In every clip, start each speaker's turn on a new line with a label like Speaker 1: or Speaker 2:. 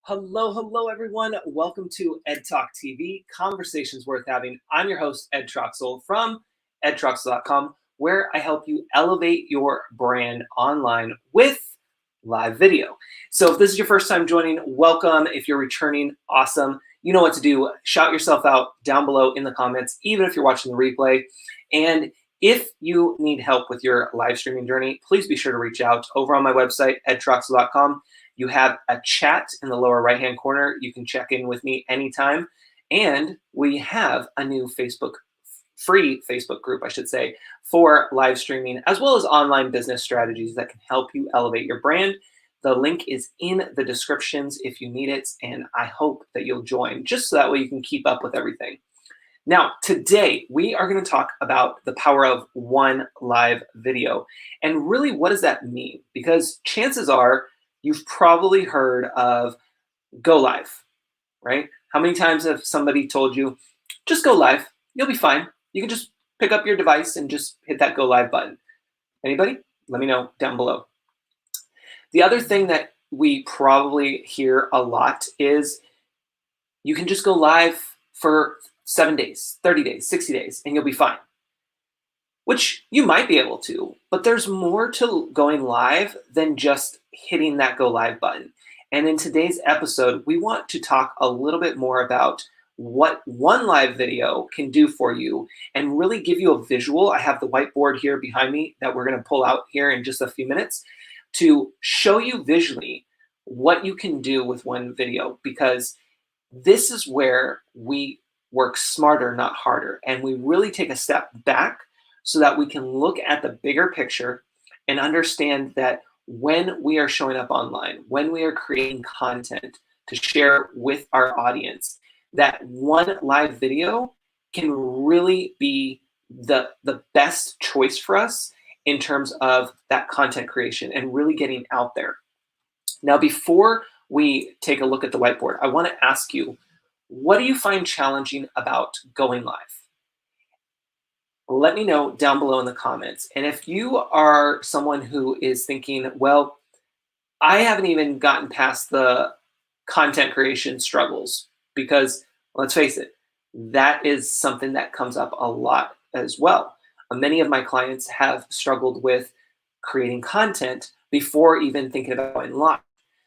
Speaker 1: Hello, everyone. Welcome to Ed Talk TV, Conversations Worth Having. I'm your host, Ed Troxel from edtroxel.com, where I help you elevate your brand online with live video. So if this is your first time joining, welcome. If you're returning, awesome. You know what to do. Shout yourself out down below in the comments, even if you're watching the replay. And if you need help with your live streaming journey, please be sure to reach out over on my website, edtroxel.com. You have a chat in the lower right-hand corner. You can check in with me anytime. And we have a new free Facebook group, I should say, for live streaming, as well as online business strategies that can help you elevate your brand. The link is in the descriptions if you need it, and I hope that you'll join, just so that way you can keep up with everything. Now, today, we are going to talk about the power of one live video. And really, what does that mean? Because chances are, you've probably heard of go live, right? How many times have somebody told you, just go live, you'll be fine. You can just pick up your device and just hit that go live button. Anybody? Let me know down below. The other thing that we probably hear a lot is you can just go live for 7 days, 30 days, 60 days, and you'll be fine. Which you might be able to, but there's more to going live than just hitting that go live button. And in today's episode, we want to talk a little bit more about what one live video can do for you and really give you a visual. I have the whiteboard here behind me that we're going to pull out here in just a few minutes to show you visually what you can do with one video, because this is where we work smarter, not harder. And we really take a step back so that we can look at the bigger picture and understand that when we are showing up online, when we are creating content to share with our audience, that one live video can really be the best choice for us in terms of that content creation and really getting out there. Now, before we take a look at the whiteboard, I want to ask you, what do you find challenging about going live? Let me know down below in the comments. And if you are someone who is thinking, well, I haven't even gotten past the content creation struggles, because let's face it, that is something that comes up a lot as well. Many of my clients have struggled with creating content before even thinking about going live.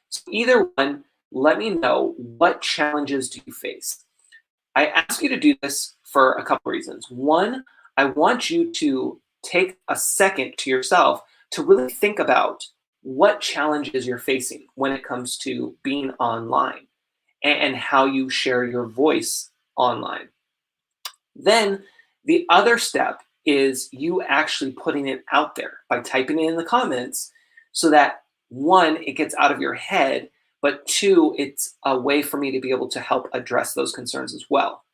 Speaker 1: So either one, let me know, what challenges do you face? I ask you to do this for a couple reasons. One, I want you to take a second to yourself to really think about what challenges you're facing when it comes to being online and how you share your voice online. Then the other step is you actually putting it out there by typing it in the comments, so that one, it gets out of your head, but two, it's a way for me to be able to help address those concerns as well.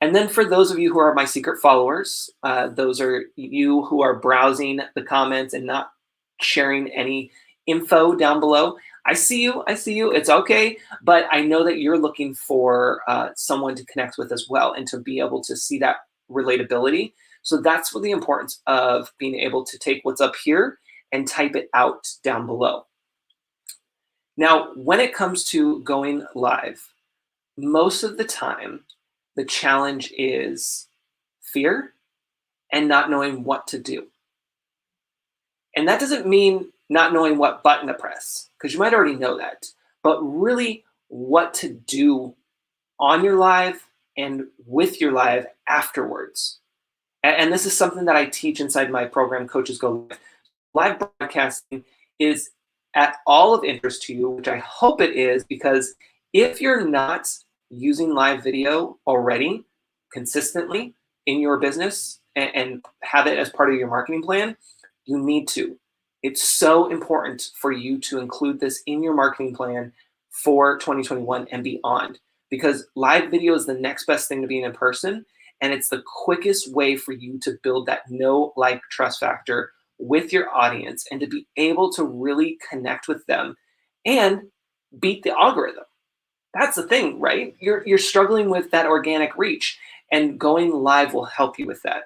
Speaker 1: And then for those of you who are my secret followers, those are you who are browsing the comments and not sharing any info down below. I see you, it's okay, but I know that you're looking for someone to connect with as well and to be able to see that relatability. So that's what the importance of being able to take what's up here and type it out down below. Now, when it comes to going live, most of the time, the challenge is fear and not knowing what to do. And that doesn't mean not knowing what button to press, because you might already know that, but really what to do on your live and with your live afterwards. And this is something that I teach inside my program, Coaches Go Live. Live broadcasting is at all of interest to you, which I hope it is, because if you're not using live video already consistently in your business and have it as part of your marketing plan, you need to. It's so important for you to include this in your marketing plan for 2021 and beyond, because live video is the next best thing to being in person, and it's the quickest way for you to build that know, like, trust factor with your audience and to be able to really connect with them and beat the algorithm. That's the thing, right? You're struggling with that organic reach, and going live will help you with that.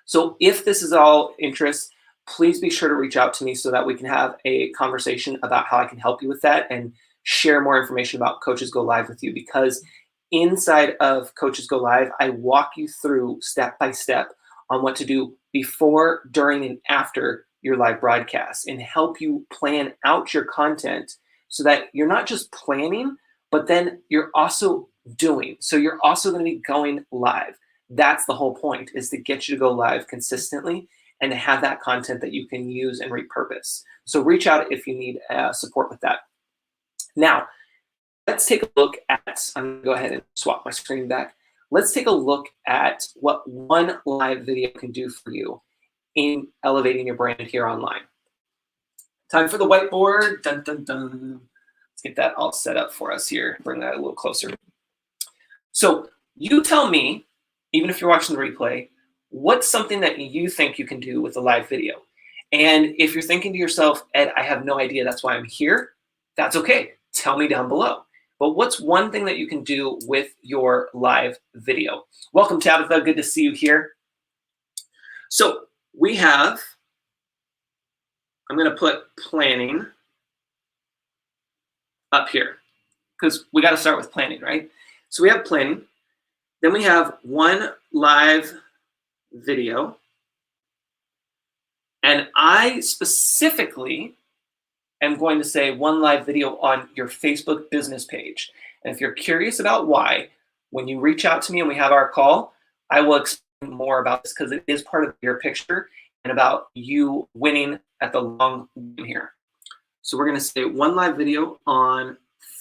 Speaker 1: So if this is all interest, please be sure to reach out to me so that we can have a conversation about how I can help you with that and share more information about Coaches Go Live with you, because inside of Coaches Go Live, I walk you through step by step on what to do before, during, and after your live broadcast, and help you plan out your content so that you're not just planning, but then you're also doing. So you're also going to be going live. That's the whole point, is to get you to go live consistently and to have that content that you can use and repurpose. So reach out if you need support with that. Now, let's take a look at, I'm going to go ahead and swap my screen back. Let's take a look at what one live video can do for you in elevating your brand here online. Time for the whiteboard. Dun, dun, dun. Let's get that all set up for us here. Bring that a little closer. So you tell me, even if you're watching the replay, what's something that you think you can do with a live video? And if you're thinking to yourself, Ed, I have no idea, that's why I'm here, that's okay. Tell me down below. But what's one thing that you can do with your live video? Welcome, Tabitha. Good to see you here. So we have, I'm going to put planning up here because we got to start with planning, right? So we have planning. Then we have one live video. And I specifically am going to say one live video on your Facebook business page. And if you're curious about why, when you reach out to me and we have our call, I will explain more about this, because it is part of your picture and about you winning at the long game here. So we're going to say one live video on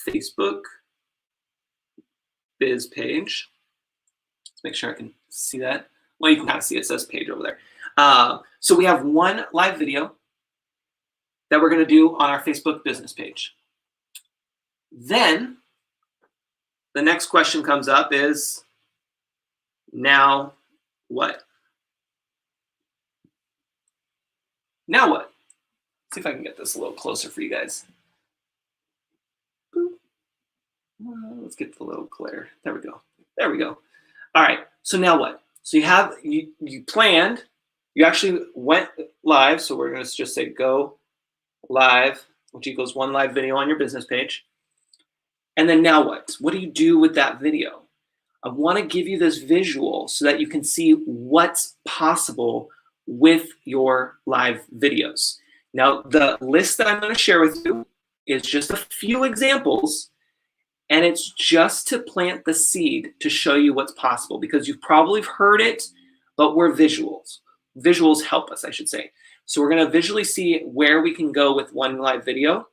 Speaker 1: Facebook biz page. Let's make sure I can see that. Well, you can kind of see it says page over there. So we have one live video that we're going to do on our Facebook business page. Then the next question comes up is, now what? Now what? Let's see if I can get this a little closer for you guys. Let's get a little clearer. There we go. There we go. All right. So now what? So you planned. You actually went live. So we're going to just say go live, which equals one live video on your business page. And then now what? What do you do with that video? I want to give you this visual so that you can see what's possible with your live videos. Now, the list that I'm going to share with you is just a few examples, and it's just to plant the seed to show you what's possible, because you've probably heard it, but we're visuals. Visuals help us, I should say. So we're going to visually see where we can go with one live video.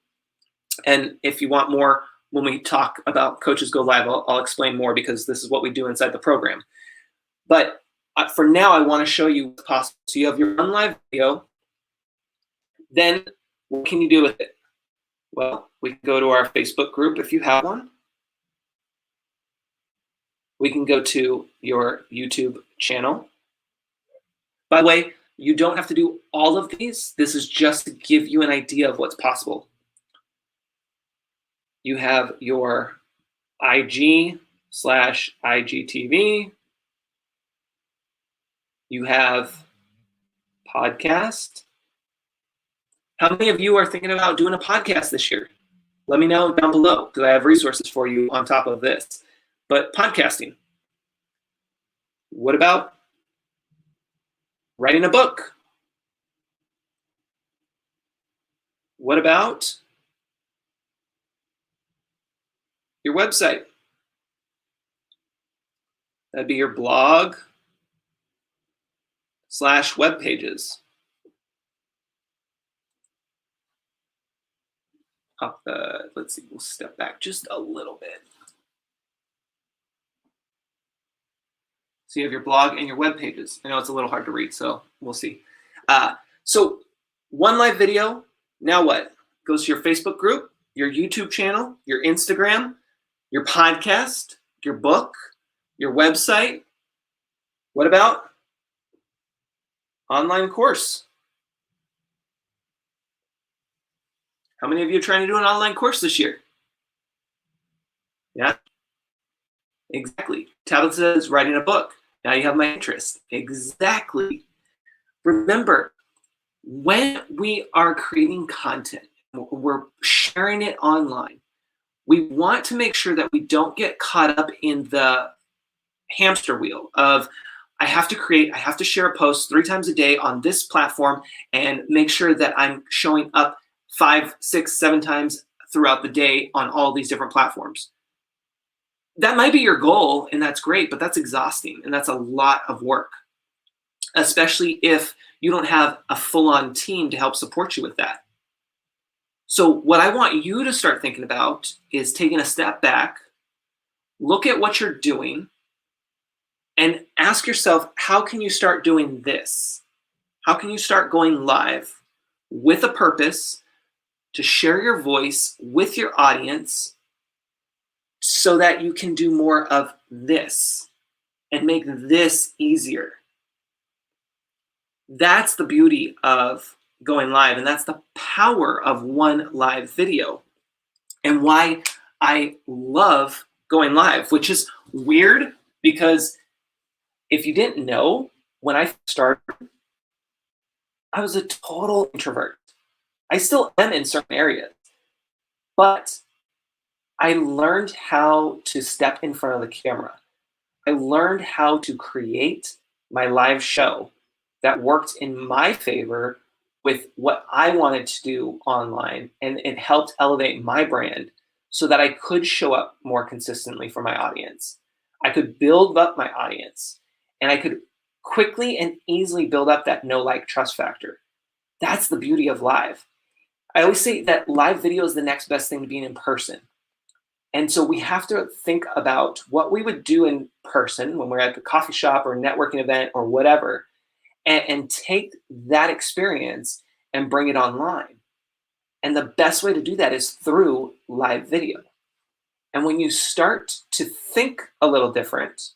Speaker 1: And if you want more, when we talk about Coaches Go Live, I'll explain more, because this is what we do inside the program. But for now, I want to show you what's possible. So you have your one live video. Then what can you do with it? Well, we can go to our Facebook group if you have one. We can go to your YouTube channel. By the way, you don't have to do all of these. This is just to give you an idea of what's possible. You have your IG/IGTV. You have podcast. How many of you are thinking about doing a podcast this year? Let me know down below, because I have resources for you on top of this. But podcasting. What about writing a book? What about your website? That'd be your blog/web pages. Let's see, we'll step back just a little bit. So you have your blog and your web pages. I know it's a little hard to read, so we'll see. So one live video, now what? Goes to your Facebook group, your YouTube channel, your Instagram, your podcast, your book, your website. What about online course? How many of you are trying to do an online course this year? Yeah, exactly. Tabitha says writing a book. Now you have my interest. Exactly. Remember, when we are creating content, we're sharing it online, We want to make sure that we don't get caught up in the hamster wheel of I have to share a post 3 times a day on this platform and make sure that I'm showing up 5, 6, 7 times throughout the day on all these different platforms. That might be your goal, and that's great, but that's exhausting and that's a lot of work, especially if you don't have a full-on team to help support you with that. So what I want you to start thinking about is taking a step back, look at what you're doing, and ask yourself, how can you start doing this? How can you start going live with a purpose to share your voice with your audience so that you can do more of this and make this easier? That's the beauty of going live, and that's the power of one live video, and why I love going live, which is weird because if you didn't know, when I started, I was a total introvert. I still am in certain areas, but I learned how to step in front of the camera. I learned how to create my live show that worked in my favor with what I wanted to do online, and it helped elevate my brand so that I could show up more consistently for my audience. I could build up my audience, and I could quickly and easily build up that know, like, trust factor. That's the beauty of live. I always say that live video is the next best thing to being in person. And so we have to think about what we would do in person when we're at the coffee shop or networking event or whatever, and take that experience and bring it online. And the best way to do that is through live video. And when you start to think a little different,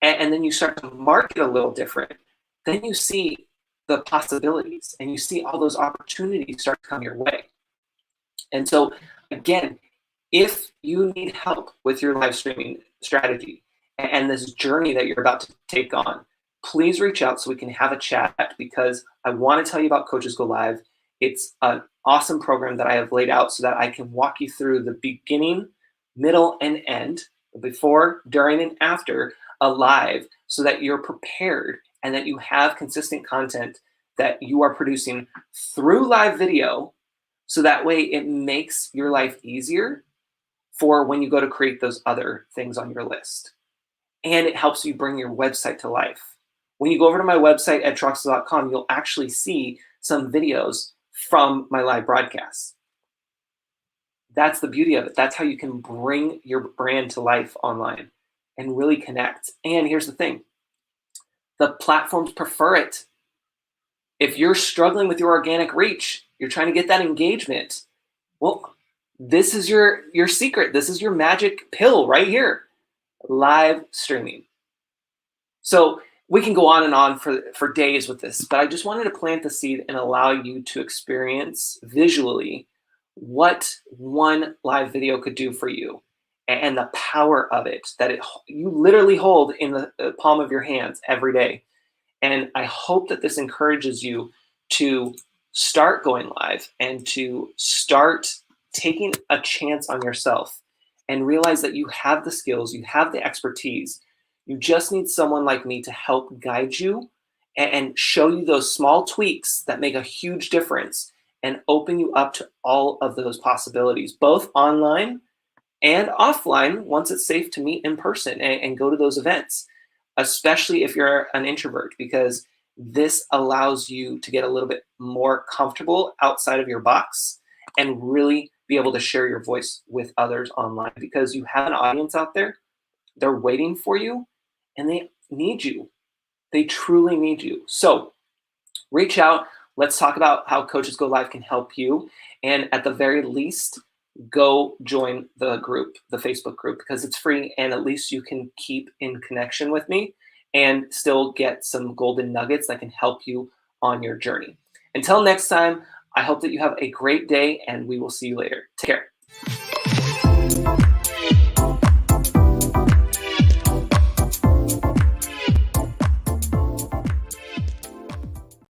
Speaker 1: and then you start to market a little different, then you see the possibilities and you see all those opportunities start to come your way. And so again, if you need help with your live streaming strategy and this journey that you're about to take on, please reach out so we can have a chat, because I want to tell you about Coaches Go Live. It's an awesome program that I have laid out so that I can walk you through the beginning, middle, and end, before, during, and after a live, so that you're prepared and that you have consistent content that you are producing through live video, so that way it makes your life easier for when you go to create those other things on your list. And it helps you bring your website to life. When you go over to my website at truxel.com, you'll actually see some videos from my live broadcasts. That's the beauty of it. That's how you can bring your brand to life online and really connect. And here's the thing, the platforms prefer it. If you're struggling with your organic reach, you're trying to get that engagement, well, this is your secret. This is your magic pill right here, live streaming. So we can go on and on for days with this, but I just wanted to plant the seed and allow you to experience visually what one live video could do for you, and the power of it, that you literally hold in the palm of your hands every day. And I hope that this encourages you to start going live and to start taking a chance on yourself and realize that you have the skills, you have the expertise. You just need someone like me to help guide you and show you those small tweaks that make a huge difference and open you up to all of those possibilities, both online and offline, once it's safe to meet in person and go to those events, especially if you're an introvert, because this allows you to get a little bit more comfortable outside of your box and really be able to share your voice with others online, because you have an audience out there. They're waiting for you and they need you. They truly need you. So reach out. Let's talk about how Coaches Go Live can help you. And at the very least, go join the group, the Facebook group, because it's free, and at least you can keep in connection with me and still get some golden nuggets that can help you on your journey. Until next time, I hope that you have a great day, and we will see you later. Take care.